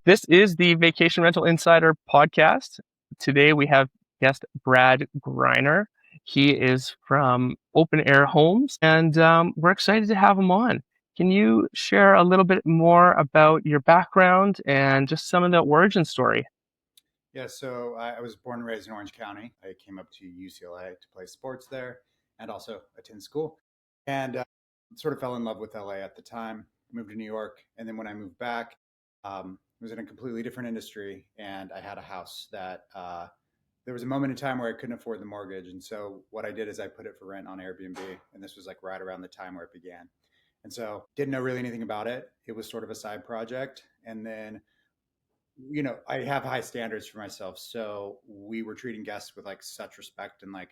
This is the Vacation Rental Insider podcast. Today we have guest Brad Greiner. He is from Open Air Homes, and we're excited to have him on. Can you share a little bit more about your background and just some of the origin story? Yeah, so I was born and raised in Orange County. I came up to UCLA to play sports there and also attend school. And sort of fell in love with LA at the time, moved to New York. And then when I moved back, was in a completely different industry. And I had a house that there was a moment in time where I couldn't afford the mortgage. And so what I did is I put it for rent on Airbnb. And this was like right around the time where it began. And so didn't know really anything about it. It was sort of a side project. And then I have high standards for myself. So we were treating guests with like such respect and like,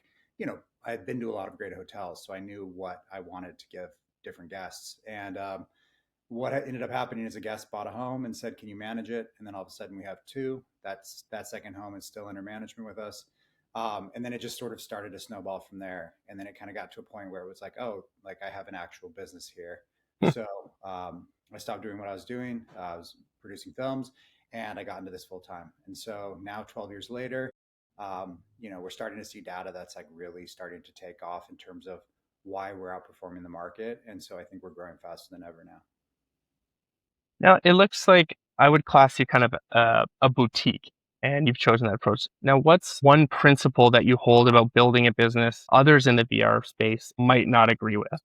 I had been to a lot of great hotels. So I knew what I wanted to give different guests. And what ended up happening is a guest bought a home and said, "Can you manage it?" And then all of a sudden we have two. That second home is still under management with us. And then it just sort of started to snowball from there. And then it kind of got to a point where it was like, oh, like I have an actual business here. So I stopped doing what I was doing. I was producing films and I got into this full time. And so now, 12 years later, we're starting to see data that's like really starting to take off in terms of why we're outperforming the market. And so I think we're growing faster than ever now. Now, it looks like I would class you kind of a boutique, and you've chosen that approach. Now, what's one principle that you hold about building a business others in the VR space might not agree with?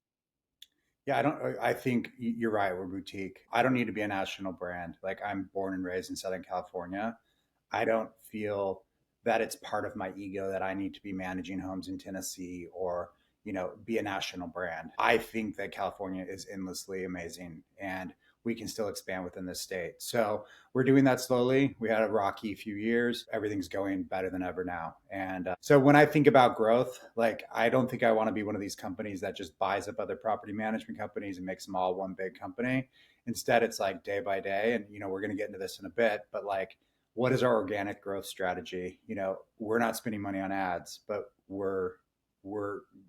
Yeah, I think you're right. We're boutique. I don't need to be a national brand. Like I'm born and raised in Southern California. I don't feel that it's part of my ego that I need to be managing homes in Tennessee or, be a national brand. I think that California is endlessly amazing and we can still expand within the state. So we're doing that slowly. We had a rocky few years. Everything's going better than ever now. And so when I think about growth, like I don't think I want to be one of these companies that just buys up other property management companies and makes them all one big company. Instead, it's like day by day. And, we're going to get into this in a bit, but like, what is our organic growth strategy? We're not spending money on ads, but we're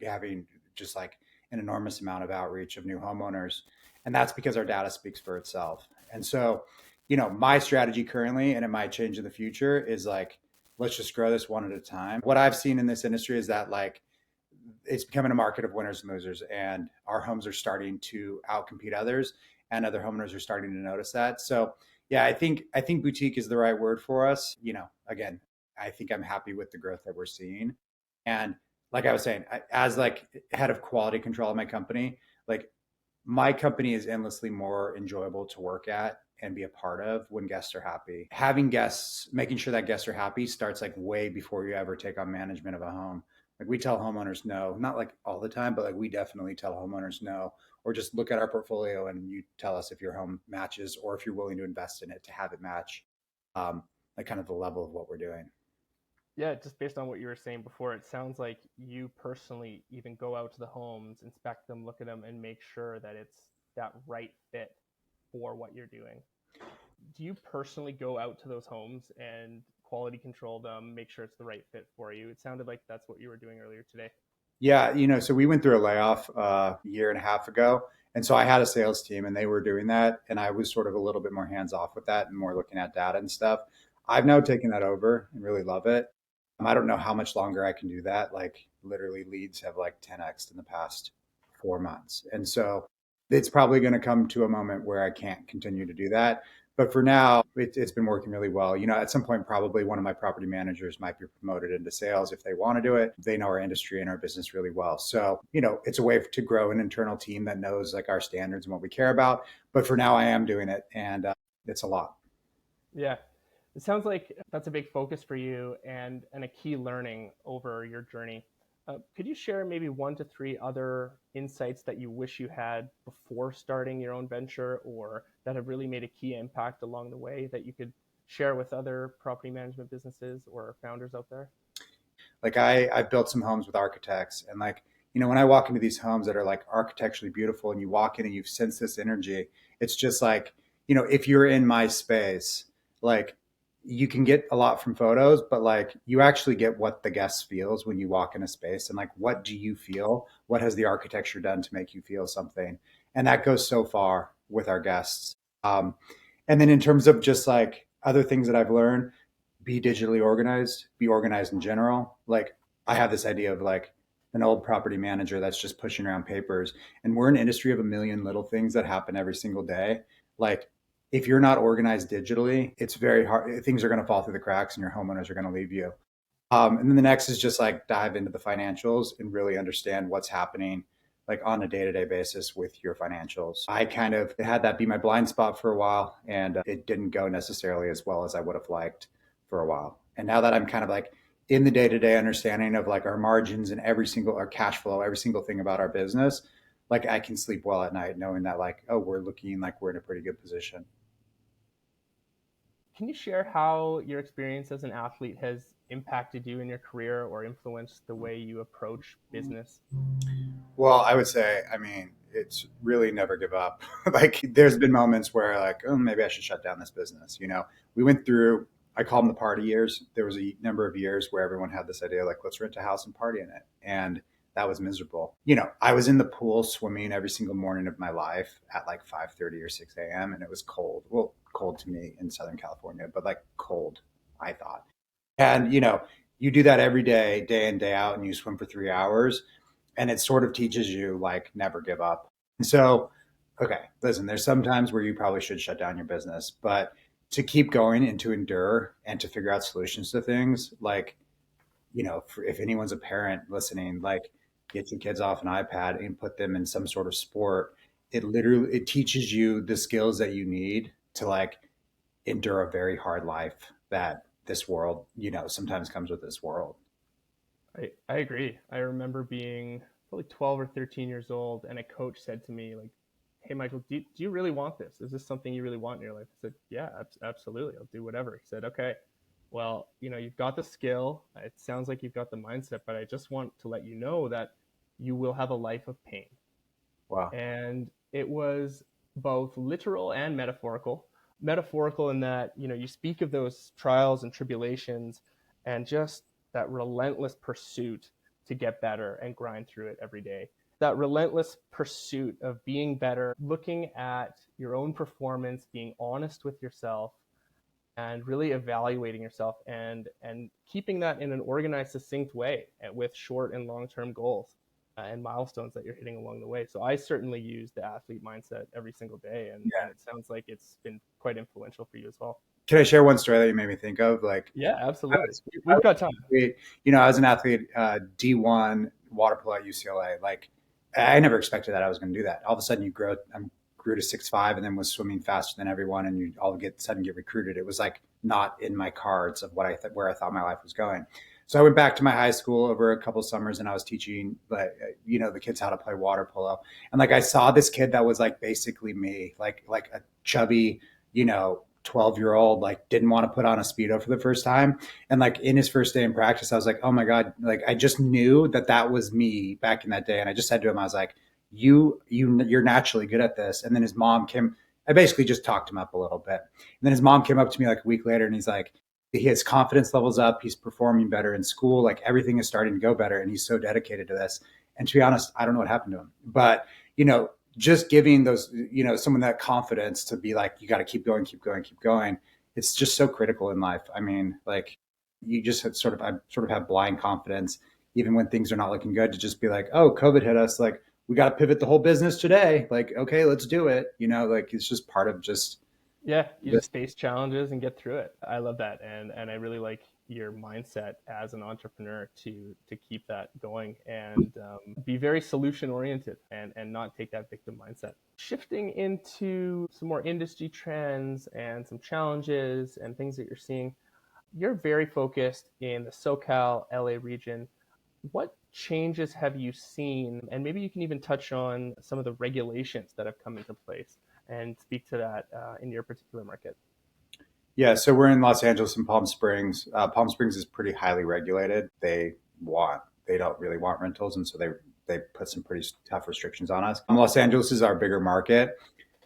having just like an enormous amount of outreach of new homeowners. And that's because our data speaks for itself. And so, my strategy currently, and it might change in the future, is like, let's just grow this one at a time. What I've seen in this industry is that like it's becoming a market of winners and losers, and our homes are starting to outcompete others, and other homeowners are starting to notice that. So, yeah, I think boutique is the right word for us. Again, I think I'm happy with the growth that we're seeing, and like I was saying, as like head of quality control of my company, like my company is endlessly more enjoyable to work at and be a part of when guests are happy. Having guests, making sure that guests are happy starts like way before you ever take on management of a home. Like we tell homeowners no, not like all the time, but like we definitely tell homeowners no, or just look at our portfolio and you tell us if your home matches or if you're willing to invest in it to have it match, like kind of the level of what we're doing. Yeah, just based on what you were saying before, it sounds like you personally even go out to the homes, inspect them, look at them, and make sure that it's that right fit for what you're doing. Do you personally go out to those homes and quality control them, make sure it's the right fit for you? It sounded like that's what you were doing earlier today. Yeah, so we went through a layoff a year and a half ago. And so I had a sales team and they were doing that. And I was sort of a little bit more hands off with that and more looking at data and stuff. I've now taken that over and really love it. I don't know how much longer I can do that. Like literally leads have like 10x in the past 4 months. And so it's probably going to come to a moment where I can't continue to do that. But for now, it's been working really well. At some point, probably one of my property managers might be promoted into sales if they want to do it. They know our industry and our business really well. So, it's a way to grow an internal team that knows like our standards and what we care about. But for now, I am doing it and it's a lot. Yeah, it sounds like that's a big focus for you and a key learning over your journey. Could you share maybe 1 to 3 other insights that you wish you had before starting your own venture or that have really made a key impact along the way that you could share with other property management businesses or founders out there? Like I've built some homes with architects and like, when I walk into these homes that are like architecturally beautiful and you walk in and you sense this energy, it's just like, if you're in my space, like you can get a lot from photos, but like you actually get what the guest feels when you walk in a space and like, what do you feel? What has the architecture done to make you feel something? And that goes so far with our guests. And then in terms of just like Other things that I've learned: be digitally organized, be organized in general. Like, I have this idea of like an old property manager that's just pushing around papers. And we're an industry of a million little things that happen every single day. Like, if you're not organized digitally, it's very hard. Things are going to fall through the cracks and your homeowners are going to leave you. And then the next is just like dive into the financials and really understand what's happening like on a day-to-day basis with your financials. I kind of had that be my blind spot for a while, and it didn't go necessarily as well as I would have liked for a while. And now that I'm kind of like in the day-to-day understanding of like our margins and every single our cash flow, every single thing about our business, like I can sleep well at night knowing that like, oh, we're looking like we're in a pretty good position. Can you share how your experience as an athlete has impacted you in your career or influenced the way you approach business? Well, I would say, I mean, it's really never give up. Like, there's been moments where, like, oh, maybe I should shut down this business. We went through, I call them the party years. There was a number of years where everyone had this idea, like, let's rent a house and party in it. And that was miserable. I was in the pool swimming every single morning of my life at like 5:30 or 6 a.m. and it was cold. Well, cold to me in Southern California, but like cold, I thought. And, you do that every day, day in, day out, and you swim for 3 hours and it sort of teaches you like never give up. And so, okay, listen, there's some times where you probably should shut down your business, but to keep going and to endure and to figure out solutions to things, like, if anyone's a parent listening, like, get your kids off an iPad and put them in some sort of sport. It teaches you the skills that you need to like endure a very hard life that this world, sometimes comes with this world. I agree. I remember being probably 12 or 13 years old, and a coach said to me, like, "Hey, Michael, do you really want this? Is this something you really want in your life?" I said, "Yeah, absolutely. I'll do whatever." He said, "Okay, well, you've got the skill. It sounds like you've got the mindset, but I just want to let you know that you will have a life of pain." Wow. And it was both literal and metaphorical. Metaphorical in that, you speak of those trials and tribulations and just that relentless pursuit to get better and grind through it every day. That relentless pursuit of being better, looking at your own performance, being honest with yourself, and really evaluating yourself and keeping that in an organized, succinct way with short and long term goals and milestones that you're hitting along the way. So I certainly use the athlete mindset every single day, and Yeah. it sounds like it's been quite influential for you as well. Can I share one story that you made me think of? Like, Yeah, I absolutely. was, I We've was got time. an athlete, I was an athlete, D1 water polo at UCLA. Like, I never expected that I was going to do that. All of a sudden, I grew to 6'5", and then was swimming faster than everyone, and you all suddenly get recruited. It was like not in my cards of where I thought my life was going. So I went back to my high school over a couple of summers, and I was teaching, like, the kids how to play water polo. And like, I saw this kid that was like basically me, like a chubby, 12-year-old, like didn't want to put on a Speedo for the first time. And like in his first day in practice, I was like, oh my God, like I just knew that that was me back in that day. And I just said to him, I was like, you're naturally good at this. And then his mom came, I basically just talked him up a little bit. And then his mom came up to me like a week later and he's like, his confidence levels up. He's performing better in school. Like everything is starting to go better. And he's so dedicated to this. And to be honest, I don't know what happened to him, but just giving those, someone that confidence to be like, you got to keep going, keep going, keep going. It's just so critical in life. I mean, like you just I sort of have blind confidence, even when things are not looking good, to just be like, oh, COVID hit us. Like we got to pivot the whole business today. Like, okay, let's do it. Like it's just part of just Yeah, you this. just face challenges and get through it. I love that, and I really like your mindset as an entrepreneur to keep that going and be very solution oriented and not take that victim mindset. Shifting into some more industry trends and some challenges and things that you're seeing, you're very focused in the SoCal LA region. What changes have you seen? And maybe you can even touch on some of the regulations that have come into place and speak to that in your particular market. Yeah, so we're in Los Angeles and Palm Springs. Palm Springs is pretty highly regulated. They don't really want rentals, and so they put some pretty tough restrictions on us. Los Angeles is our bigger market.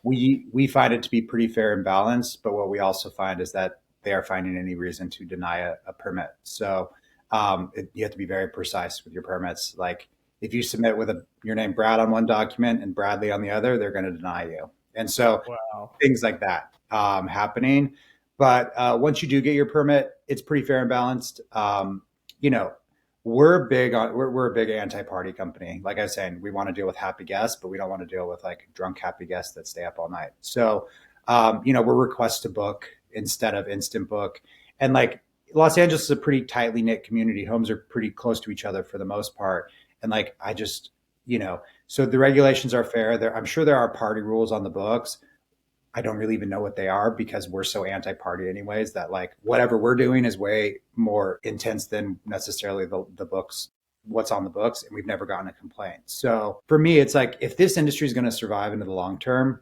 We find it to be pretty fair and balanced, but what we also find is that they are finding any reason to deny a permit. So you have to be very precise with your permits. Like if you submit with your name Brad on one document and Bradley on the other, they're going to deny you. And so Wow. things like that happening. But once you do get your permit, it's pretty fair and balanced. You know, we're a big anti-party company. Like I was saying, we want to deal with happy guests, but we don't want to deal with like drunk happy guests that stay up all night. So, we're request to book instead of instant book. And like Los Angeles is a pretty tightly knit community. Homes are pretty close to each other for the most part. And like I just, so the regulations are fair. I'm sure there are party rules on the books. I don't really even know what they are because we're so anti-party anyways that like whatever we're doing is way more intense than necessarily the books, what's on the books. And we've never gotten a complaint. So for me, it's like, if this industry is going to survive into the long term,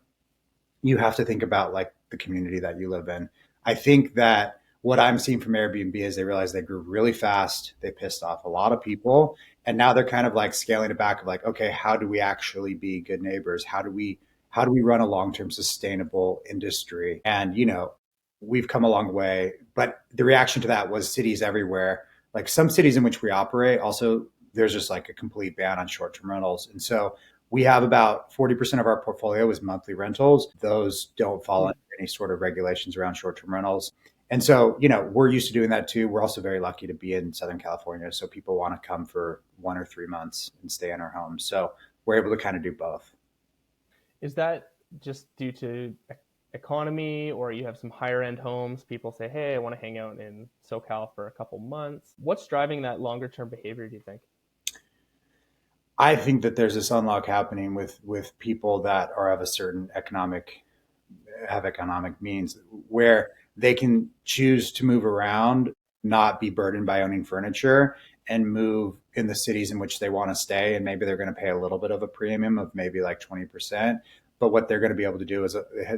you have to think about like the community that you live in. I think that what I'm seeing from Airbnb is they realized they grew really fast. They pissed off a lot of people. And now they're kind of like scaling it back of like, okay, how do we actually be good neighbors? How do we run a long-term sustainable industry? And we've come a long way, but the reaction to that was cities everywhere, like some cities in which we operate also, there's just like a complete ban on short-term rentals. And so we have about 40% of our portfolio is monthly rentals. Those don't fall under any sort of regulations around short-term rentals. And so, we're used to doing that too. We're also very lucky to be in Southern California. So people want to come for 1 or 3 months and stay in our homes. So we're able to kind of do both. Is that just due to economy, or you have some higher end homes? People say, hey, I want to hang out in SoCal for a couple months. What's driving that longer term behavior, do you think? I think that there's this unlock happening with people that are of a certain economic means where they can choose to move around, not be burdened by owning furniture, and move in the cities in which they want to stay. And maybe they're going to pay a little bit of a premium of maybe like 20%. But what they're going to be able to do is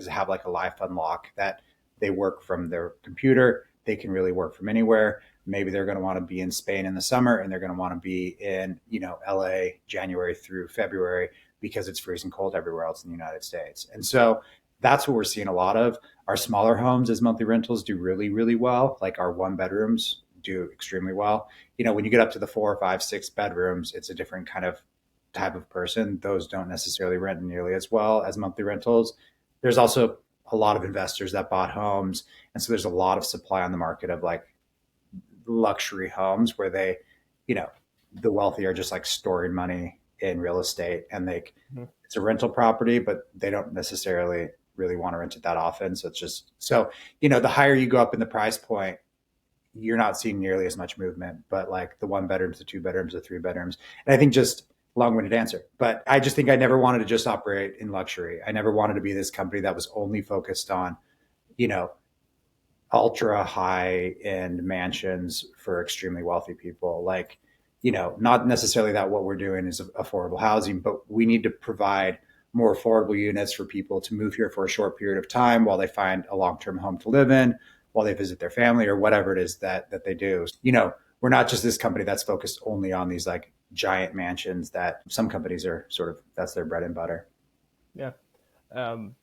have like a life unlock that they work from their computer. They can really work from anywhere. Maybe they're going to want to be in Spain in the summer and they're going to want to be in, LA January through February because it's freezing cold everywhere else in the United States. And so that's what we're seeing a lot of. Our smaller homes as monthly rentals do really, really well. Like our 1 bedrooms do extremely well. When you get up to the 4 or 5, 6 bedrooms, it's a different kind of type of person. Those don't necessarily rent nearly as well as monthly rentals. There's also a lot of investors that bought homes. And so there's a lot of supply on the market of like luxury homes where you know, the wealthy are just like storing money in real estate and Mm-hmm. it's a rental property, but they don't necessarily really want to rent it that often. So it's just, the higher you go up in the price point, you're not seeing nearly as much movement, but like the 1 bedrooms, the 2 bedrooms, the 3 bedrooms. And I think just long-winded answer, but I just think I never wanted to just operate in luxury. I never wanted to be this company that was only focused on, you know, ultra high end mansions for extremely wealthy people. Like, not necessarily that what we're doing is affordable housing, but we need to provide more affordable units for people to move here for a short period of time while they find a long-term home to live in, while they visit their family or whatever it is that they do. We're not just this company that's focused only on these like giant mansions that some companies are sort of, that's their bread and butter. Yeah. Um,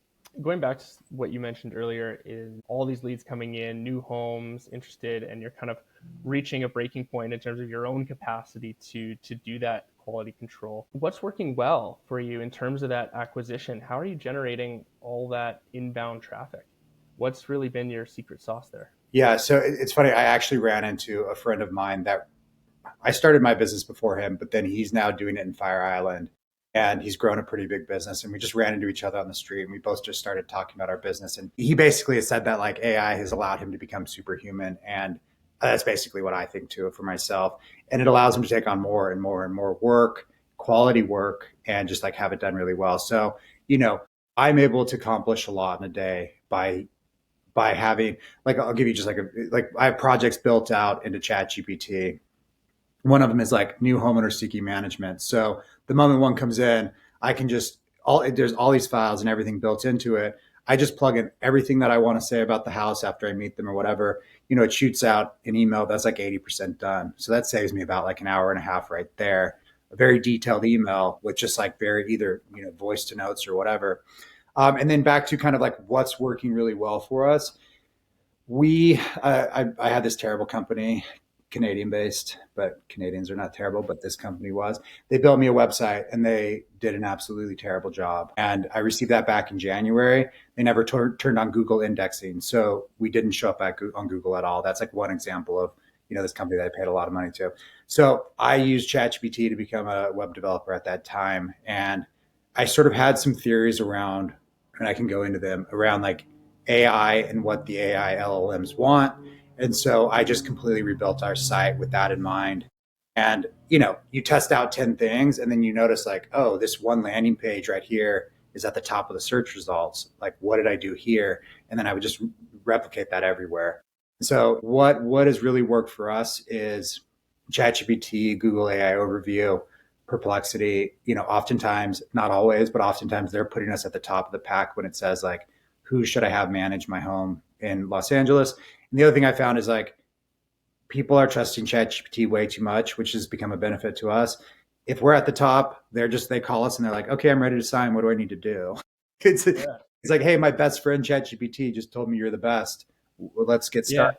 Going back to what you mentioned earlier, is all these leads coming in, new homes, interested, and you're kind of reaching a breaking point in terms of your own capacity to do that quality control. What's working well for you in terms of that acquisition? How are you generating all that inbound traffic? What's really been your secret sauce there? Yeah, so it's funny. I actually ran into a friend of mine that I started my business before him, but then he's now doing it in Fire Island and he's grown a pretty big business. And we just ran into each other on the street and we both just started talking about our business. And he basically has said that like AI has allowed him to become superhuman. And that's basically what I think too for myself. And it allows him to take on more and more and more work, quality work, and just like have it done really well. So, I'm able to accomplish a lot in a day by having, like, I'll give you just like I have projects built out into ChatGPT. One of them is like new homeowner seeking management. So the moment one comes in, I can just there's all these files and everything built into it. I just plug in everything that I want to say about the house after I meet them or whatever. It shoots out an email that's like 80% done. So that saves me about like an hour and a half right there. A very detailed email with just like very either, voice to notes or whatever. And then back to kind of like what's working really well for us. I had this terrible company Canadian based, but Canadians are not terrible, but this company was. They built me a website and they did an absolutely terrible job. And I received that back in January. They never turned on Google indexing. So we didn't show up on Google at all. That's like one example of, this company that I paid a lot of money to. So I used ChatGPT to become a web developer at that time. And I sort of had some theories around, and I can go into them, around like AI and what the AI LLMs want. And so I just completely rebuilt our site with that in mind. And, you test out 10 things and then you notice like, oh, this one landing page right here is at the top of the search results. Like, what did I do here? And then I would just replicate that everywhere. So what has really worked for us is ChatGPT, Google AI Overview, Perplexity. Oftentimes, not always, but oftentimes they're putting us at the top of the pack when it says like, who should I have manage my home in Los Angeles? And the other thing I found is like people are trusting ChatGPT way too much, which has become a benefit to us. If we're at the top, they call us and they're like, okay, I'm ready to sign. What do I need to do? Yeah. It's like, hey, my best friend ChatGPT just told me you're the best. Well, let's get Yeah.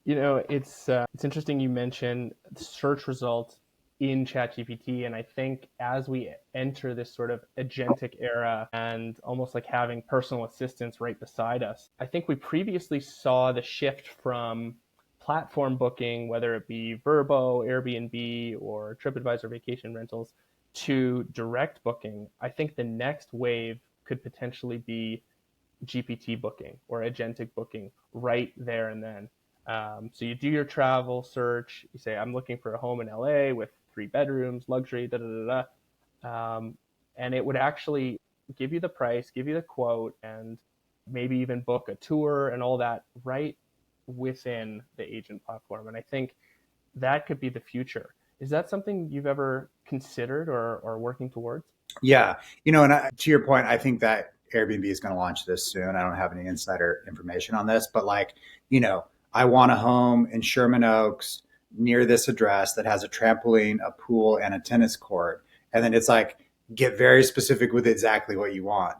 started. It's interesting you mentioned search results in ChatGPT, and I think as we enter this sort of agentic era and almost like having personal assistants right beside us, I think we previously saw the shift from platform booking, whether it be Verbo, Airbnb, or TripAdvisor vacation rentals, to direct booking. I think the next wave could potentially be GPT booking or agentic booking right there and then. So you do your travel search. You say, I'm looking for a home in LA with 3 bedrooms, luxury, da da da da. And it would actually give you the price, give you the quote, and maybe even book a tour and all that right within the agent platform. And I think that could be the future. Is that something you've ever considered or working towards? Yeah. And to your point, I think that Airbnb is going to launch this soon. I don't have any insider information on this, but like, I want a home in Sherman Oaks near this address that has a trampoline, a pool, and a tennis court. And then it's like, get very specific with exactly what you want.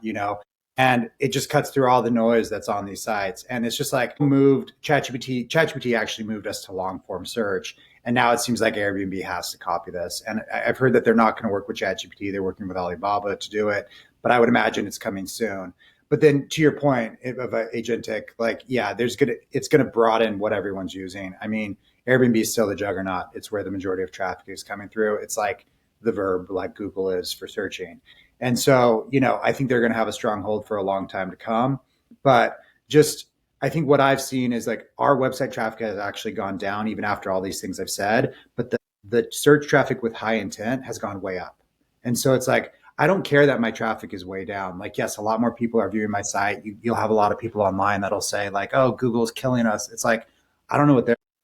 And it just cuts through all the noise that's on these sites. And it's just like moved ChatGPT actually moved us to long form search. And now it seems like Airbnb has to copy this. And I've heard that they're not going to work with ChatGPT. They're working with Alibaba to do it, but I would imagine it's coming soon. But then to your point of agentic, like, yeah, it's going to broaden what everyone's using. I mean, Airbnb is still the juggernaut. It's where the majority of traffic is coming through. It's like the verb like Google is for searching. And so, I think they're going to have a strong hold for a long time to come. But just, I think what I've seen is like our website traffic has actually gone down even after all these things I've said. But the search traffic with high intent has gone way up. And so it's like, I don't care that my traffic is way down. Like, yes, a lot more people are viewing my site. You'll have a lot of people online that'll say like, oh, Google's killing us. It's like, I don't know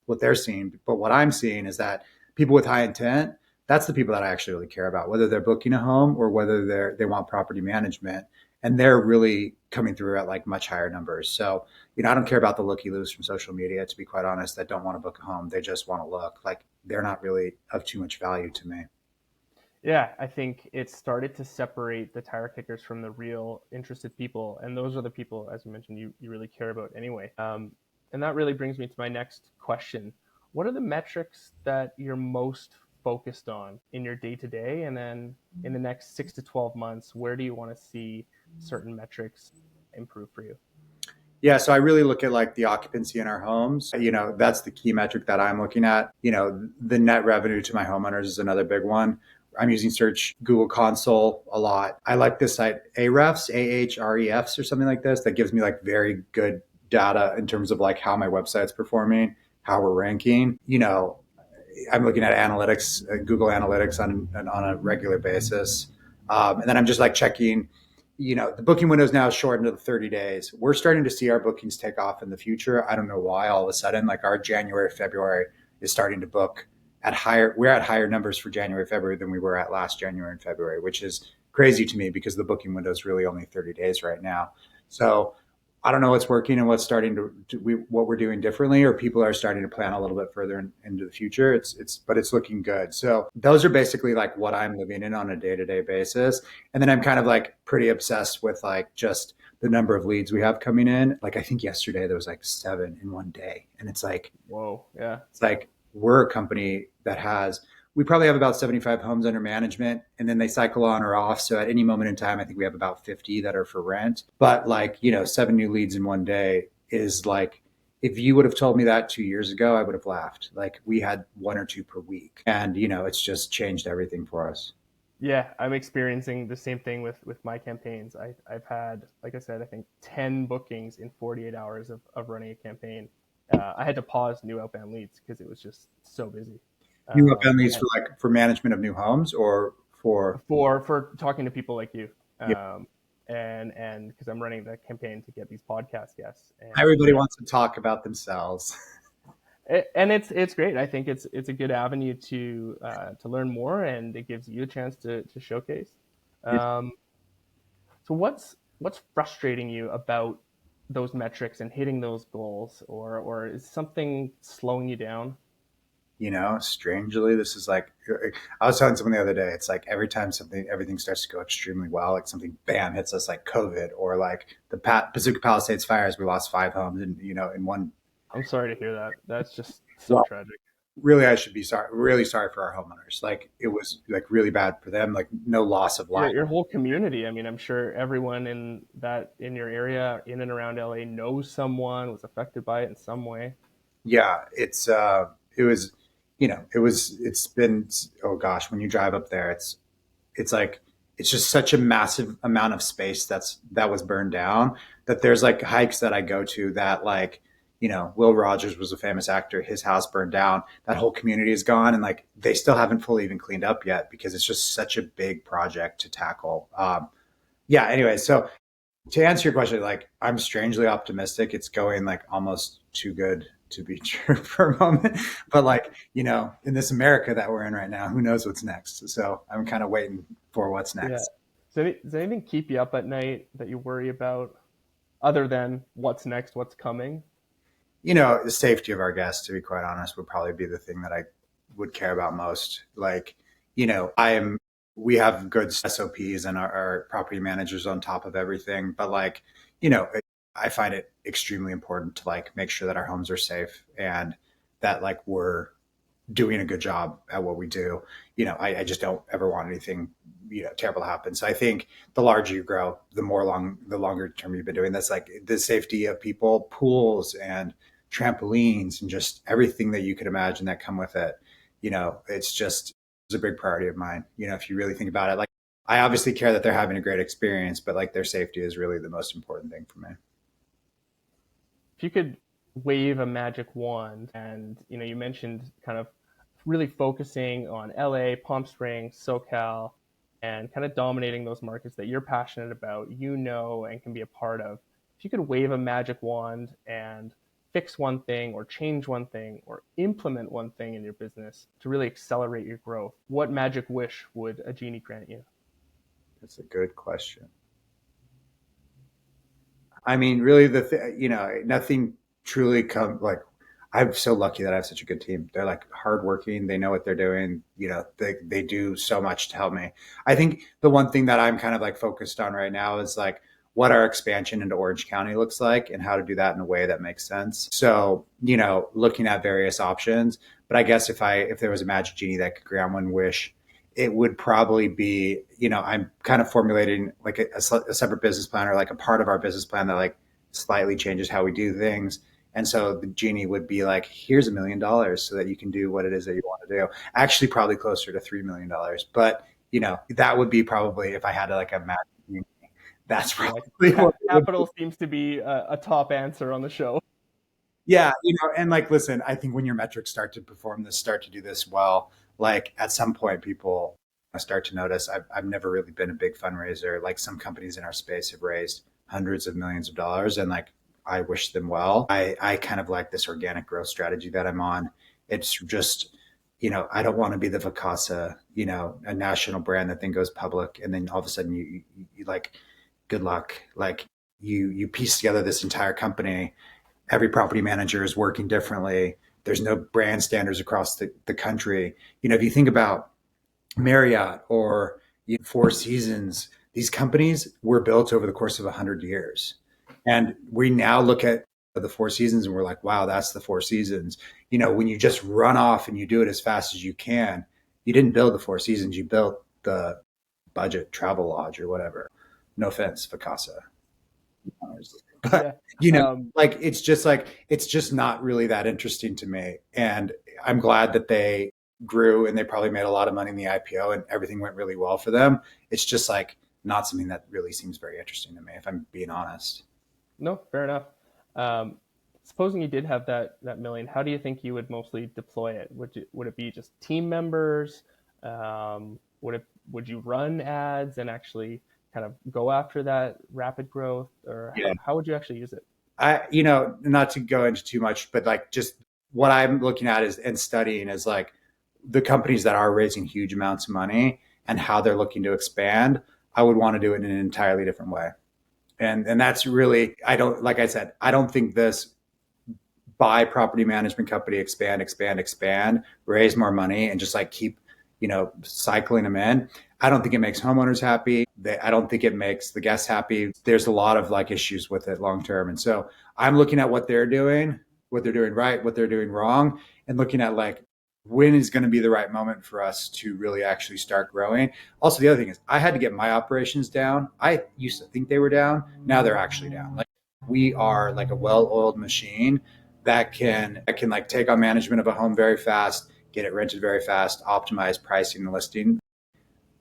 what they're seeing, but what I'm seeing is that people with high intent, that's the people that I actually really care about, whether they're booking a home or whether they want property management. And they're really coming through at like much higher numbers. So, I don't care about the looky loos from social media, to be quite honest, that don't want to book a home. They just want to look. Like, they're not really of too much value to me. Yeah, I think it started to separate the tire kickers from the real interested people. And those are the people, as you mentioned, you really care about anyway. And that really brings me to my next question. What are the metrics that you're most focused on in your day to day? And then in the next 6 to 12 months, where do you want to see certain metrics improve for you? Yeah, so I really look at like the occupancy in our homes. That's the key metric that I'm looking at. The net revenue to my homeowners is another big one. I'm using search Google Console a lot. I like this site Ahrefs, Ahrefs or something like this that gives me like very good data in terms of like how my website's performing, how we're ranking. I'm looking at analytics, Google Analytics on a regular basis. And then I'm just like checking, the booking window is now shortened to 30 days. We're starting to see our bookings take off in the future. I don't know why all of a sudden, like our January, February is starting to book we're at higher numbers for January, February than we were at last January and February, which is crazy to me because the booking window is really only 30 days right now. So I don't know what's working and what's starting what we're doing differently, or people are starting to plan a little bit further into the future. But it's looking good. So those are basically like what I'm living in on a day-to-day basis. And then I'm kind of like pretty obsessed with like just the number of leads we have coming in. Like I think yesterday there was like 7 in one day. And Whoa, yeah. it's like, we're a company that we probably have about 75 homes under management, and then they cycle on or off. So at any moment in time, I think we have about 50 that are for rent. But like, 7 new leads in one day is like, if you would have told me that 2 years ago, I would have laughed. Like we had one or two per week. And, it's just changed everything for us. Yeah, I'm experiencing the same thing with my campaigns. I've had, like I said, I think 10 bookings in 48 hours of running a campaign. I had to pause new outbound leads because it was just so busy. New outbound leads And for management of new homes or for, for talking to people like you, yeah, and because I'm running the campaign to get these podcast guests, and everybody wants to talk about themselves. it's great. I think it's a good avenue to learn more, and it gives you a chance to showcase. Um, so what's frustrating you about those metrics and hitting those goals, or is something slowing you down? Strangely, this is like, I was telling someone the other day, it's like every time everything starts to go extremely well, like something bam hits us, like COVID or like the Pacific Palisades fires. We lost 5 homes in one. I'm sorry to hear that. That's just so Well, tragic. really, I should be really sorry for our homeowners. Like it was like really bad for them, like no loss of life. Your whole community. I mean, I'm sure everyone in your area, in and around LA, knows someone was affected by it in some way. Yeah, it was, it's been, oh gosh, when you drive up there, it's like it's just such a massive amount of space that was burned down, that there's like hikes that I go to that, like, Will Rogers was a famous actor, his house burned down, that whole community is gone, and like they still haven't fully even cleaned up yet because it's just such a big project to tackle. Yeah, anyway, so to answer your question, like I'm strangely optimistic. It's going like almost too good to be true for a moment. But like, in this America that we're in right now, who knows what's next? So I'm kind of waiting for what's Yeah. next. Does anything keep you up at night that you worry about, other than what's next, what's coming? The safety of our guests, to be quite honest, would probably be the thing that I would care about most. Like, we have good SOPs and our property managers on top of everything. But like, I find it extremely important to like make sure that our homes are safe and that like we're doing a good job at what we do. I just don't ever want anything, terrible to happen. So I think the larger you grow, the longer term you've been doing this, like the safety of people, pools and trampolines and just everything that you could imagine that come with it. It's a big priority of mine. If you really think about it, like I obviously care that they're having a great experience, but like their safety is really the most important thing for me. If you could wave a magic wand, and you mentioned kind of really focusing on LA, Palm Springs, SoCal, and kind of dominating those markets that you're passionate about, and can be a part of. If you could wave a magic wand and fix one thing or change one thing or implement one thing in your business to really accelerate your growth, what magic wish would a genie grant you? That's a good question. I mean, really, nothing truly come like. I'm so lucky that I have such a good team. They're like hardworking. They know what they're doing. They do so much to help me. I think the one thing that I'm kind of like focused on right now is like what our expansion into Orange County looks like and how to do that in a way that makes sense. So, looking at various options. But I guess if there was a magic genie that could grant one wish, it would probably be, I'm kind of formulating like a separate business plan or like a part of our business plan that like slightly changes how we do things. And so the genie would be like, here's $1 million so that you can do what it is that you want to do. Actually, probably closer to $3 million. But, that would be probably if I had like a magic genie, that's Yeah, probably what it would be. capital seems to be a top answer on the show. Yeah, and like, listen, I think when your metrics start to do this well, like at some point, people start to notice. I've never really been a big fundraiser. Like some companies in our space have raised hundreds of millions of dollars, and like I wish them well. I kind of like this organic growth strategy that I'm on. It's just, I don't want to be the Vacasa, a national brand that then goes public, and then all of a sudden you like, good luck. Like you piece together this entire company. Every property manager is working differently. There's no brand standards across the country. If you think about Marriott or Four Seasons, these companies were built over the course of 100 years. And we now look at the Four Seasons and we're like, wow, that's the Four Seasons. When you just run off and you do it as fast as you can, you didn't build the Four Seasons, you built the budget travel lodge or whatever. No offense, Vacasa. But Yeah. you know, Um, it's just not really that interesting to me. And I'm glad that they grew and they probably made a lot of money in the IPO and everything went really well for them. It's just like not something that really seems very interesting to me, if I'm being honest. no, fair enough. Um, Supposing you did have that million, how do you think you would mostly deploy it? Would it be just team members? Would you run ads and actually kind of go after that rapid growth, or Yeah. how would you actually use it? Not to go into too much, but like just what I'm looking at is and studying is like the companies that are raising huge amounts of money and how they're looking to expand. I would want to do it in an entirely different way. And that's really, I don't, like I said, I don't think this buy property management company, expand, raise more money, and just like keep, cycling them in. I don't think it makes homeowners happy. I don't think it makes the guests happy. There's a lot of like issues with it long term. And so I'm looking at what they're doing right, what they're doing wrong, and looking at like when is going to be the right moment for us to really actually start growing. Also, the other thing is I had to get my operations down. I used to think they were down. Now they're actually down. Like we are like a well-oiled machine that can like take on management of a home very fast, get it rented very fast, optimize pricing and listing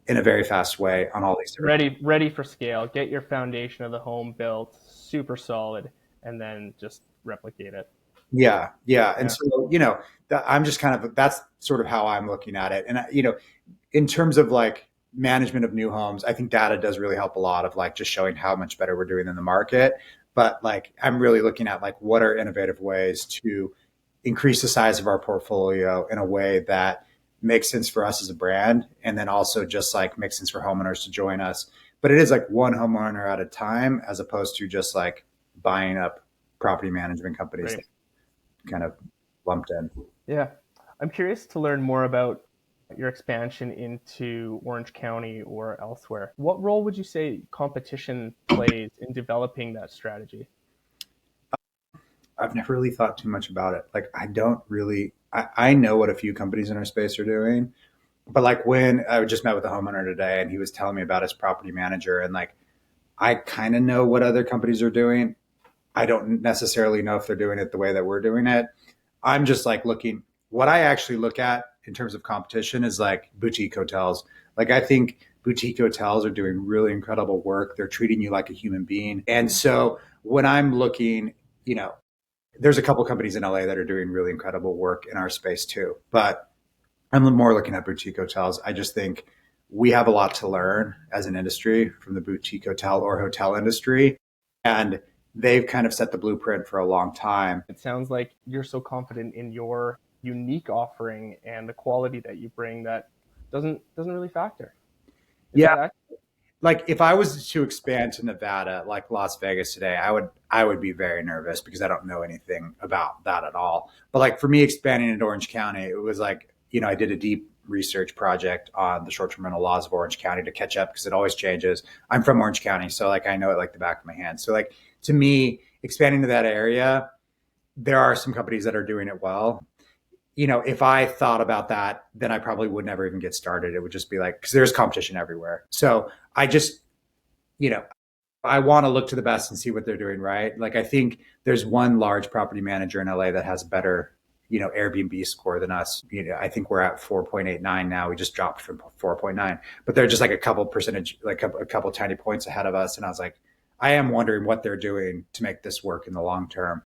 in a very fast way on all these different. Ready for scale. Get your foundation of the home built super solid, and then just replicate it. Yeah, yeah, and Yeah, so I'm just kind of that's sort of how I'm looking at it, and in terms of like management of new homes, I think data does really help a lot of like just showing how much better we're doing in the market. But like I'm really looking at like what are innovative ways to increase the size of our portfolio in a way that makes sense for us as a brand and then also just like makes sense for homeowners to join us. But it is like one homeowner at a time as opposed to just like buying up property management companies great. that kind of lumped in. Yeah. I'm curious to learn more about your expansion into Orange County or elsewhere. What role would you say competition plays in developing that strategy? I've never really thought too much about it. Like I don't really I know what a few companies in our space are doing. But like when I just met with a homeowner today and he was telling me about his property manager and like I kind of know what other companies are doing. I don't necessarily know if they're doing it the way that we're doing it. I'm just like looking what I actually look at in terms of competition is like boutique hotels. Like I think boutique hotels are doing really incredible work. They're treating you like a human being. And so when I'm looking, you know, there's a couple companies in LA that are doing really incredible work in our space too. But I'm more looking at boutique hotels. I just think we have a lot to learn as an industry from the boutique hotel or hotel industry. And they've kind of set the blueprint for a long time. It sounds like you're so confident in your unique offering and the quality that you bring that doesn't really factor. Is Yeah, that accurate? like if I was to expand to Nevada, like Las Vegas today, I would be very nervous because I don't know anything about that at all. But like for me expanding into Orange County, it was like, I did a deep research project on the short-term rental laws of Orange County to catch up because it always changes. I'm from Orange County, so like I know it like the back of my hand. So like to me, expanding to that area, there are some companies that are doing it well. If I thought about that, then I probably would never even get started. It would just be like, because there's competition everywhere. So I just, you know, I want to look to the best and see what they're doing right. Like I think there's one large property manager in LA that has a better, Airbnb score than us. I think we're at 4.89 now. We just dropped from 4.9, but they're just like a couple percentage, like a couple tiny points ahead of us. And I was like, I am wondering what they're doing to make this work in the long term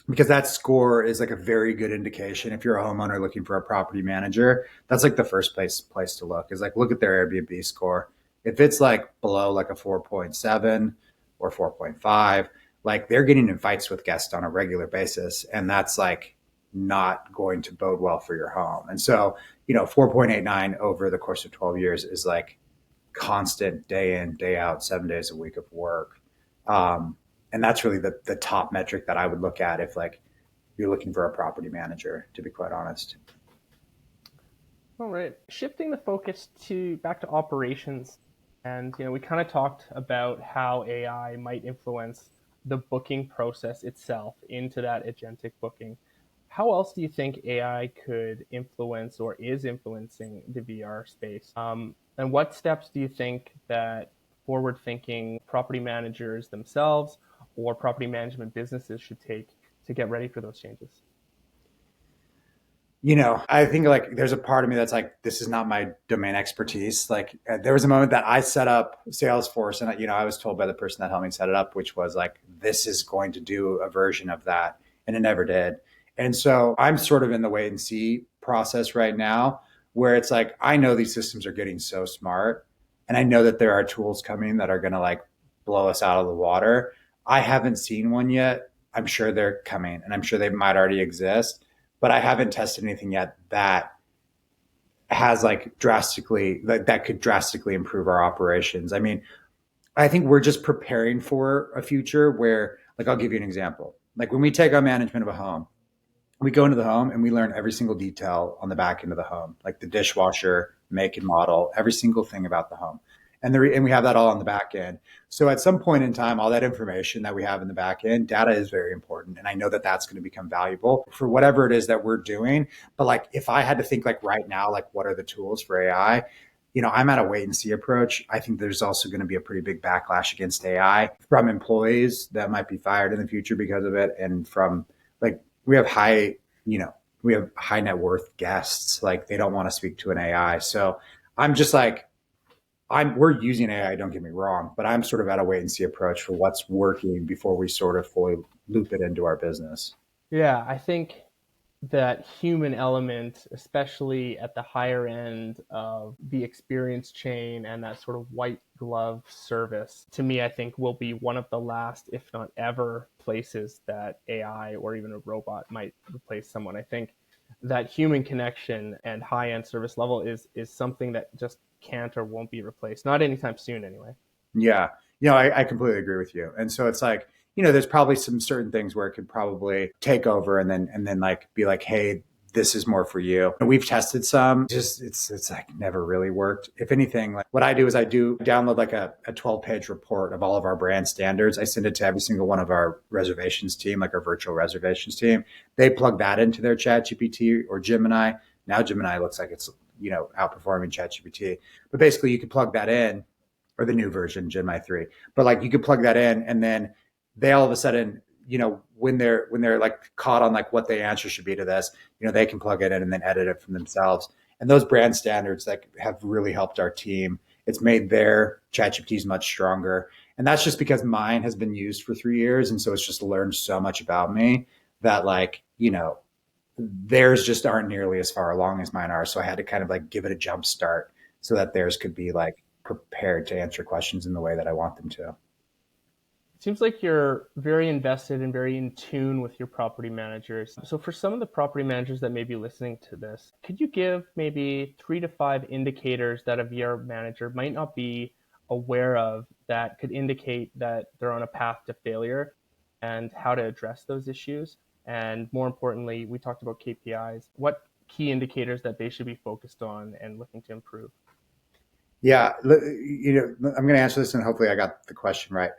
because that score is like a very good indication if you're a homeowner looking for a property manager. That's like the first place to look is like look at their Airbnb score. If it's like below like a 4.7 or 4.5, like they're getting in fights with guests on a regular basis, and that's like not going to bode well for your home. And so 4.89 over the course of 12 years is like constant day in day out 7 days a week of work. um, and that's really the top metric that I would look at if like you're looking for a property manager, to be quite honest. All right. Shifting the focus to back to operations, and we kind of talked about how AI might influence the booking process itself into that agentic booking, how else do you think AI could influence or is influencing the VR space? And what steps do you think that forward thinking property managers themselves or property management businesses should take to get ready for those changes? I think like there's a part of me that's like, this is not my domain expertise. Like there was a moment that I set up Salesforce and, I was told by the person that helped me set it up, which was like, this is going to do a version of that. And it never did. And so I'm sort of in the wait and see process right now where it's like, I know these systems are getting so smart and I know that there are tools coming that are going to like blow us out of the water. I haven't seen one yet. I'm sure they're coming and I'm sure they might already exist, but I haven't tested anything yet that has like drastically that could drastically improve our operations. I mean, I think we're just preparing for a future where, like, I'll give you an example. Like when we take on management of a home, we go into the home and we learn every single detail on the back end of the home, like the dishwasher, make and model, every single thing about the home. And we have that all on the back end. So at some point in time, all that information that we have in the back end, data is very important. And I know that that's going to become valuable for whatever it is that we're doing. But like, if I had to think like right now, like what are the tools for AI? I'm at a wait and see approach. I think there's also going to be a pretty big backlash against AI from employees that might be fired in the future because of it. And from like, we have we have high net worth guests. Like they don't want to speak to an AI. So I'm just like, we're using AI, don't get me wrong, but I'm sort of at a wait and see approach for what's working before we sort of fully loop it into our business. Yeah, I think that human element, especially at the higher end of the experience chain and that sort of white glove service, to me, I think will be one of the last, if not ever, places that AI or even a robot might replace someone. I think that human connection and high end service level is something that just can't or won't be replaced, not anytime soon, anyway. Yeah. I completely agree with you. And so it's like, there's probably some certain things where it could probably take over and then like be like, hey, this is more for you. And we've tested some, just it's like never really worked. If anything, like what I do is I do download like a 12-page report of all of our brand standards. I send it to every single one of our reservations team, like our virtual reservations team. They plug that into their ChatGPT or Gemini. Now Gemini looks like it's, outperforming ChatGPT. But basically you could plug that in, or the new version, Gemini 3. But like you could plug that in and then they all of a sudden, when they're like caught on like what the answer should be to this, they can plug it in and then edit it from themselves. And those brand standards like have really helped our team. It's made their ChatGPTs much stronger. And that's just because mine has been used for 3 years. And so it's just learned so much about me that like, theirs just aren't nearly as far along as mine are. So I had to kind of like give it a jump start so that theirs could be like prepared to answer questions in the way that I want them to. It seems like you're very invested and very in tune with your property managers. So, for some of the property managers that may be listening to this, could you give maybe 3 to 5 indicators that a VR manager might not be aware of that could indicate that they're on a path to failure and how to address those issues? And more importantly, we talked about KPIs. What key indicators that they should be focused on and looking to improve? Yeah, I'm going to answer this and hopefully I got the question right.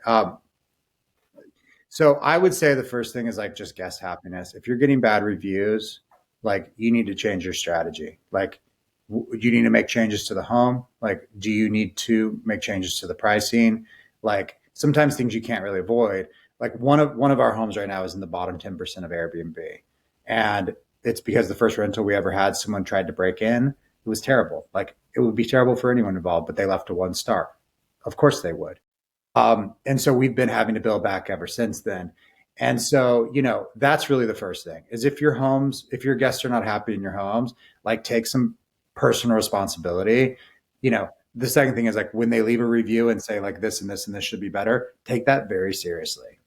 So I would say the first thing is like just guest happiness. If you're getting bad reviews, like you need to change your strategy. Like, you need to make changes to the home? Like, do you need to make changes to the pricing? Like, sometimes things you can't really avoid. Like one of our homes right now is in the bottom 10% of Airbnb, and it's because the first rental we ever had, someone tried to break in. It was terrible. Like, it would be terrible for anyone involved, but they left a 1 star. Of course they would. And so we've been having to build back ever since then. And so, that's really the first thing is if your guests are not happy in your homes, like take some personal responsibility. The second thing is like when they leave a review and say like this and this and this should be better, take that very seriously.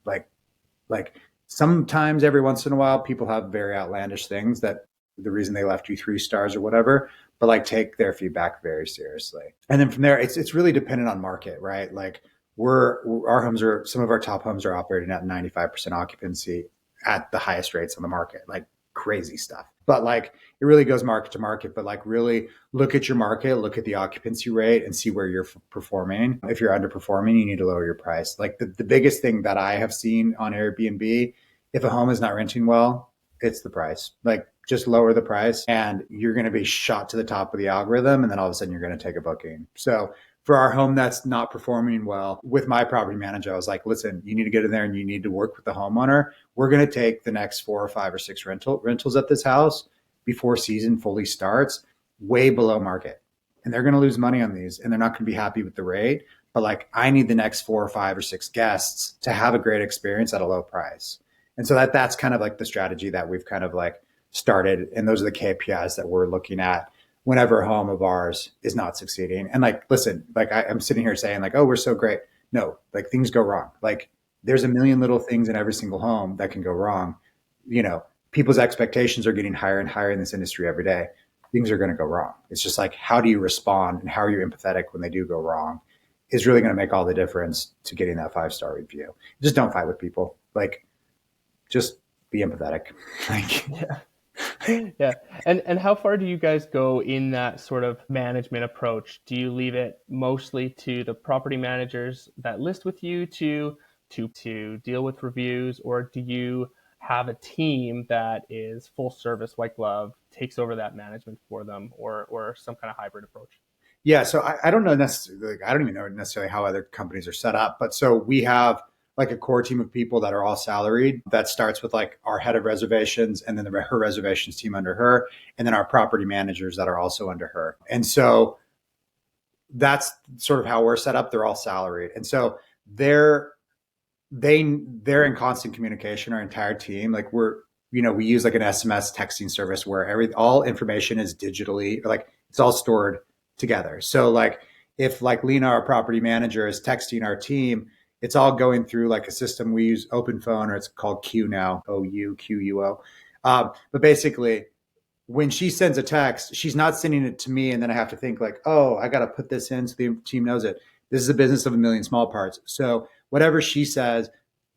Like sometimes every once in a while, people have very outlandish things that the reason they left you 3 stars or whatever, but like take their feedback very seriously. And then from there, it's really dependent on market, right? Like our homes are, some of our top homes are operating at 95% occupancy at the highest rates on the market, like crazy stuff. but like it really goes market to market. But like really look at your market, look at the occupancy rate, and see where you're performing. If you're underperforming, you need to lower your price. Like the biggest thing that I have seen on Airbnb, if a home is not renting well, it's the price. Like just lower the price and you're going to be shot to the top of the algorithm. And then all of a sudden you're going to take a booking. So for our home that's not performing well, with my property manager, I was like, listen, you need to get in there and you need to work with the homeowner. We're going to take the next 4 or 5 or 6 rentals at this house before season fully starts, way below market. And they're going to lose money on these and they're not going to be happy with the rate. But like, I need the next 4 or 5 or 6 guests to have a great experience at a low price. And so that's kind of like the strategy that we've kind of like started. And those are the KPIs that we're looking at whenever a home of ours is not succeeding. And like, listen, like I'm sitting here saying like, oh, we're so great. No, like things go wrong. Like there's a million little things in every single home that can go wrong. You know, people's expectations are getting higher and higher in this industry every day. Things are going to go wrong. It's just like, how do you respond and how are you empathetic when they do go wrong is really going to make all the difference to getting that 5-star review. Just don't fight with people. Like, just be empathetic. Like, Yeah. Yeah. And how far do you guys go in that sort of management approach? Do you leave it mostly to the property managers that list with you to deal with reviews, or do you have a team that is full service, white glove, takes over that management for them, or some kind of hybrid approach? yeah, so I don't know necessarily. Like, I don't even know necessarily how other companies are set up, but so we have like a core team of people that are all salaried. That starts with like our head of reservations, and then her reservations team under her, and then our property managers that are also under her. And so that's sort of how we're set up. They're all salaried, and so they're they're in constant communication. Our entire team, like we use like an SMS texting service where all information is digitally, like it's all stored together. So like if like Lena, our property manager, is texting our team, it's all going through like a system. We use Open Phone, or it's called Q now, OUQUO. But basically, when she sends a text, she's not sending it to me, and then I have to think like, oh, I got to put this in so the team knows it. This is a business of a million small parts. So whatever she says,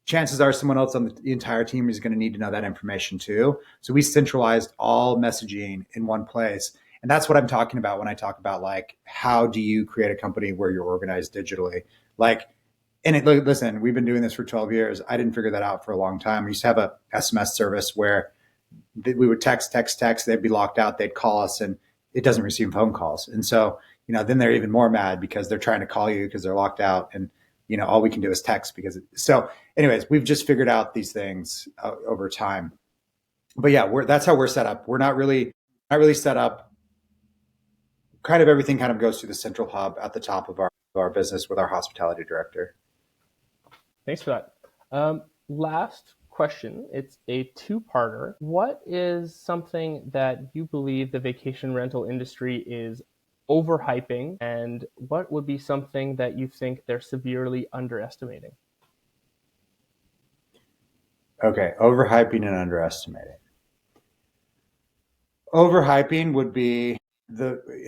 chances are someone else on the entire team is going to need to know that information too. So we centralized all messaging in one place. And that's what I'm talking about when I talk about like, how do you create a company where you're organized digitally? Like, listen, we've been doing this for 12 years. I didn't figure that out for a long time. We used to have a SMS service where we would text. They'd be locked out. They'd call us, and it doesn't receive phone calls. And so, then they're even more mad because they're trying to call you because they're locked out, and all we can do is text so. Anyways, we've just figured out these things over time. But yeah, that's how we're set up. We're not really set up. Kind of everything kind of goes through the central hub at the top of our business with our hospitality director. Thanks for that. Last question. It's a two-parter. What is something that you believe the vacation rental industry is overhyping, and what would be something that you think they're severely underestimating? Okay, overhyping and underestimating. Overhyping would be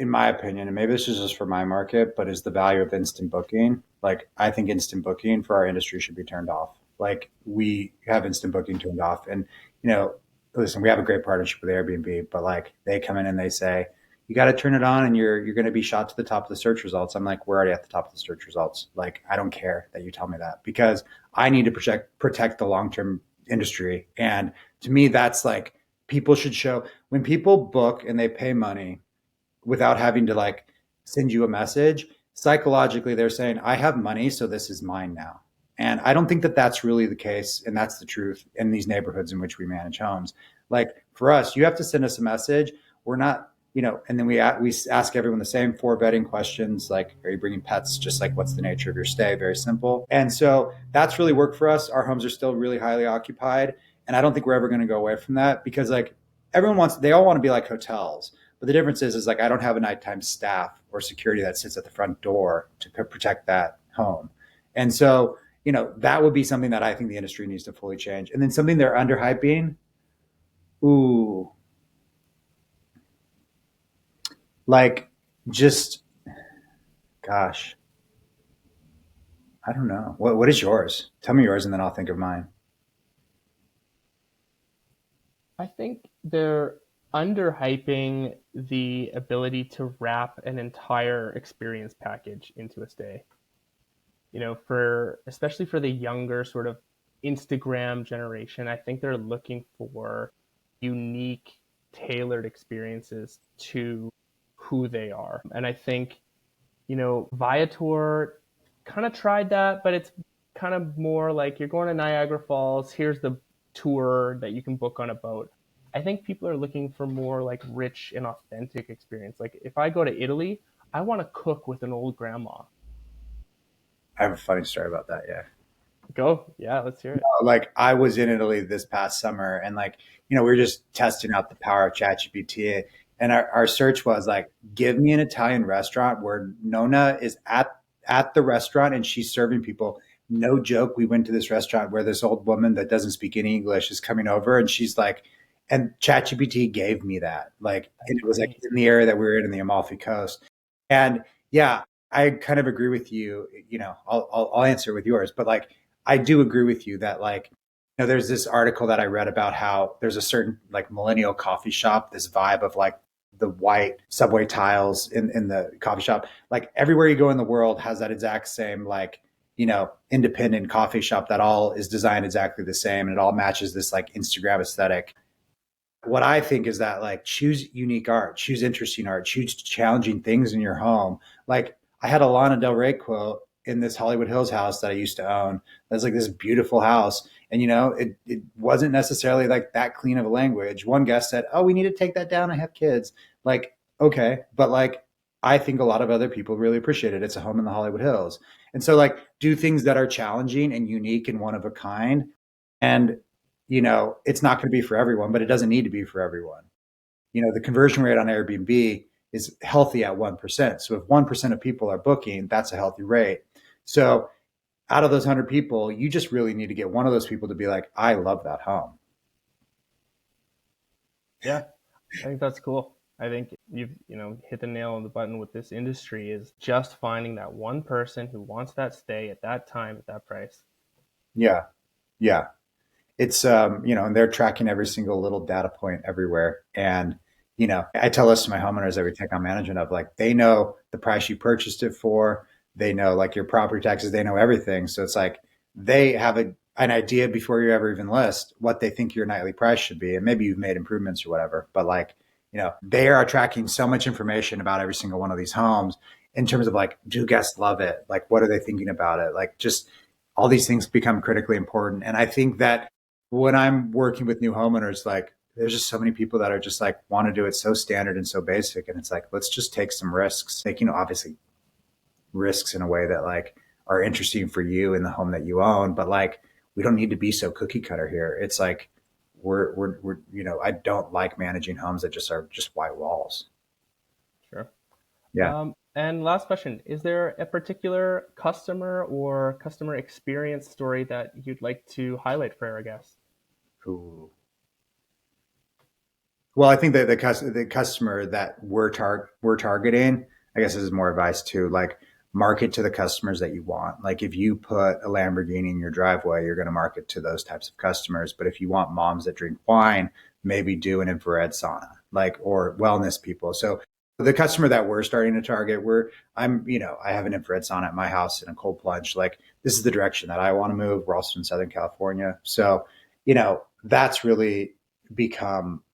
in my opinion, and maybe this is just for my market, but is the value of instant booking. Like, I think instant booking for our industry should be turned off. Like, we have instant booking turned off, and listen, we have a great partnership with Airbnb, but like they come in and they say you got to turn it on, and you're going to be shot to the top of the search results. I'm like, we're already at the top of the search results. Like, I don't care that you tell me that, because I need to protect the long term industry. And to me, that's like, people should show, when people book and they pay money without having to like send you a message, psychologically they're saying, I have money, so this is mine now. And I don't think that that's really the case, and that's the truth in these neighborhoods in which we manage homes. Like, for us, you have to send us a message. We're not, and then we ask everyone the same 4 vetting questions, like, are you bringing pets? Just like, what's the nature of your stay? Very simple. And so that's really worked for us. Our homes are still really highly occupied, and I don't think we're ever going to go away from that, because like they all want to be like hotels. But the difference is like, I don't have a nighttime staff or security that sits at the front door to protect that home. And so, that would be something that I think the industry needs to fully change. And then something they're underhyping. Ooh, like, just, gosh, I don't know. What is yours? Tell me yours, and then I'll think of mine. I think they're underhyping the ability to wrap an entire experience package into a stay. For especially for the younger sort of Instagram generation, I think they're looking for unique, tailored experiences to who they are. And I think, Viator kind of tried that, but it's kind of more like you're going to Niagara Falls, here's the tour that you can book on a boat. I think people are looking for more like rich and authentic experience. Like if I go to Italy, I want to cook with an old grandma. I have a funny story about that. Yeah. Go. Yeah, let's hear it. Like I was in Italy this past summer and like, we were just testing out the power of ChatGPT. And our search was like, give me an Italian restaurant where Nona is at the restaurant and she's serving people. No joke. We went to this restaurant where this old woman that doesn't speak any English is coming over and she's like, and ChatGPT gave me that. Like, and it was like in the area that we were in the Amalfi Coast. And yeah, I kind of agree with you. I'll answer with yours, but like, I do agree with you that like, there's this article that I read about how there's a certain like millennial coffee shop, this vibe of like the white subway tiles in the coffee shop. Like everywhere you go in the world has that exact same like, independent coffee shop that all is designed exactly the same and it all matches this like Instagram aesthetic. What I think is that like choose unique art, choose interesting art, choose challenging things in your home. Like I had a Lana Del Rey quote in this Hollywood Hills house that I used to own. That's like this beautiful house. And it wasn't necessarily like that clean of a language. One guest said, "Oh, we need to take that down. I have kids." Like, okay, but like I think a lot of other people really appreciate it. It's a home in the Hollywood Hills. And so like do things that are challenging and unique and one of a kind. And it's not going to be for everyone, but it doesn't need to be for everyone. The conversion rate on Airbnb is healthy at 1%. So if 1% of people are booking, that's a healthy rate. So out of those 100 people, you just really need to get one of those people to be like, I love that home. Yeah, I think that's cool. I think you've hit the nail on the button with this industry is just finding that one person who wants that stay at that time at that price. Yeah. Yeah. It's and they're tracking every single little data point everywhere. And I tell this to my homeowners every take on management of like they know the price you purchased it for, they know like your property taxes, they know everything. So it's like they have an idea before you ever even list what they think your nightly price should be, and maybe you've made improvements or whatever. But like they are tracking so much information about every single one of these homes in terms of like, do guests love it? Like, what are they thinking about it? Like, just all these things become critically important. And I think that when I'm working with new homeowners, like there's just so many people that are just like want to do it so standard and so basic. And it's like, let's just take some risks. Like, obviously risks in a way that like are interesting for you in the home that you own, but like, we don't need to be so cookie cutter here. It's like, we're I don't like managing homes that just are just white walls. Sure. Yeah. And last question, is there a particular customer or customer experience story that you'd like to highlight for our guests? Ooh. Well, I think that the customer that we're targeting, I guess this is more advice too, like market to the customers that you want. Like if you put a Lamborghini in your driveway, you're going to market to those types of customers. But if you want moms that drink wine, maybe do an infrared sauna, like, or wellness people. So the customer that we're starting to target, I have an infrared sauna at my house and a cold plunge. Like this is the direction that I want to move. We're also in Southern California. So, that's really become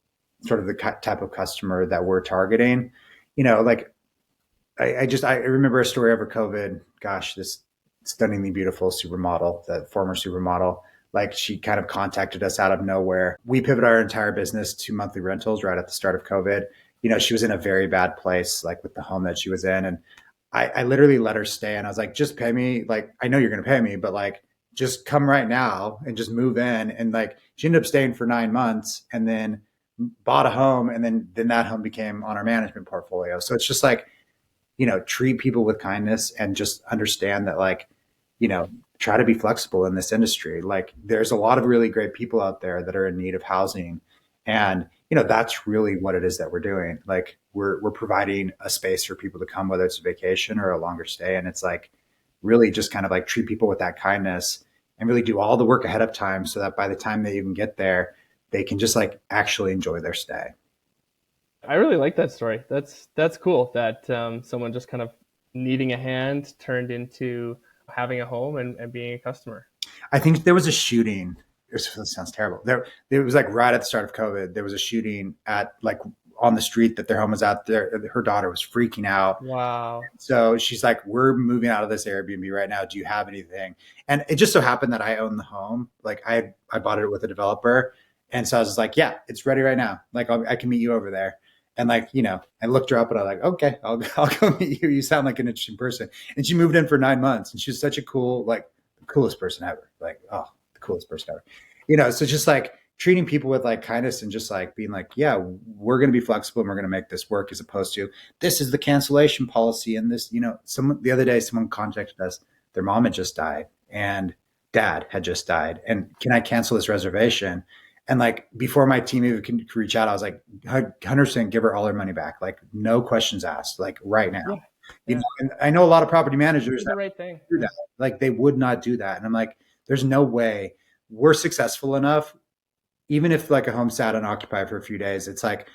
sort of the type of customer that we're targeting. Like I remember a story over COVID. Gosh, this stunningly beautiful supermodel, the former supermodel, like she kind of contacted us out of nowhere. We pivoted our entire business to monthly rentals right at the start of COVID. She was in a very bad place, like with the home that she was in. And I literally let her stay. And I was like, just pay me. Like, I know you're going to pay me, but like, just come right now and just move in. And like, she ended up staying for 9 months and then bought a home. And then that home became on our management portfolio. So it's just like, treat people with kindness and just understand that like, try to be flexible in this industry. Like there's a lot of really great people out there that are in need of housing. And, that's really what it is that we're doing. Like we're providing a space for people to come, whether it's a vacation or a longer stay. And it's like, really just kind of like treat people with that kindness and really do all the work ahead of time so that by the time they even get there, they can just like actually enjoy their stay. I really like that story. That's cool that someone just kind of needing a hand turned into having a home and being a customer. I think there was a shooting. This sounds terrible. There, it was like right at the start of COVID. There was a shooting at like on the street that their home was out there. Her daughter was freaking out. Wow. So she's like, "We're moving out of this Airbnb right now. Do you have anything?" And it just so happened that I own the home. Like I bought it with a developer, and so I was just like, "Yeah, it's ready right now. Like I can meet you over there." And like I looked her up and I was like, "Okay, I'll go meet you. You sound like an interesting person." And she moved in for 9 months, and she was such a cool like the coolest person ever. Like the coolest person ever. So just like treating people with like kindness and just like being like, yeah, we're going to be flexible and we're going to make this work, as opposed to this is the cancellation policy. And this, someone the other day, someone contacted us, their mom had just died and dad had just died. And can I cancel this reservation? And like before my team even can reach out, I was like, 100% give her all her money back. Like no questions asked, like right now. Yeah. Yeah. And I know a lot of property managers The that right thing. do Yeah. that. Like they would not do that. And I'm like, there's no way we're successful enough, even if like a home sat unoccupied for a few days. It's like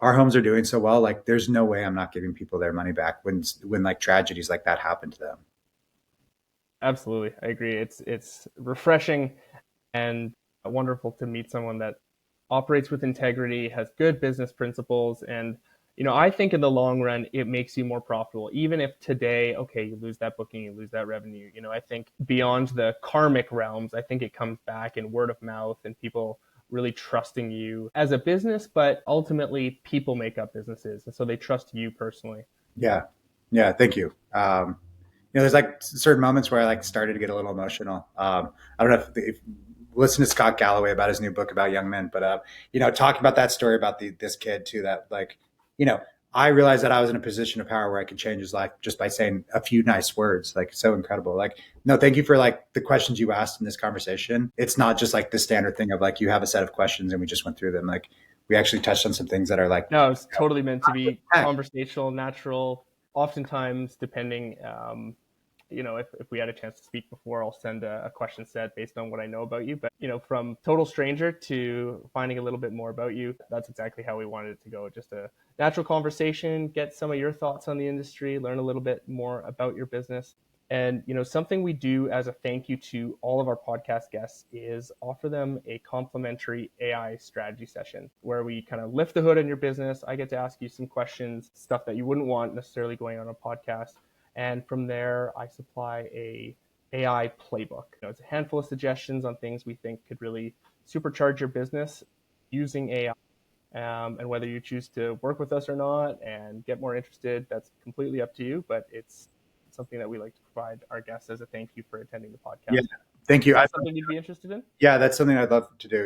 our homes are doing so well. Like there's no way I'm not giving people their money back when like tragedies like that happen to them. Absolutely. I agree. It's refreshing and wonderful to meet someone that operates with integrity, has good business principles, and I think in the long run it makes you more profitable. Even if today, okay, you lose that booking, you lose that revenue. I think beyond the karmic realms, I think it comes back in word of mouth and people really trusting you as a business, but ultimately people make up businesses, and so they trust you personally. Yeah. Yeah. Thank you. There's like certain moments where I like started to get a little emotional. I don't know if listen to Scott Galloway about his new book about young men, but talking about that story about this kid too, that like, you know, I realized that I was in a position of power where I could change his life just by saying a few nice words. Like so incredible. Like, no, thank you for like the questions you asked in this conversation. It's not just like the standard thing of like you have a set of questions and we just went through them. Like we actually touched on some things that are like, No, it's totally meant to be heck. conversational, natural. Oftentimes, depending, if we had a chance to speak before, I'll send a question set based on what I know about you. But, from total stranger to finding a little bit more about you, that's exactly how we wanted it to go. Just a natural conversation, get some of your thoughts on the industry, learn a little bit more about your business. And something we do as a thank you to all of our podcast guests is offer them a complimentary AI strategy session where we kind of lift the hood on your business. I get to ask you some questions, stuff that you wouldn't want necessarily going on a podcast, and from there I supply a AI playbook. It's a handful of suggestions on things we think could really supercharge your business using AI. And whether you choose to work with us or not and get more interested, that's completely up to you. But it's something that we like to provide our guests as a thank you for attending the Yeah. podcast. Thank Is you. that something you'd be interested in? Yeah, that's something I'd love to do.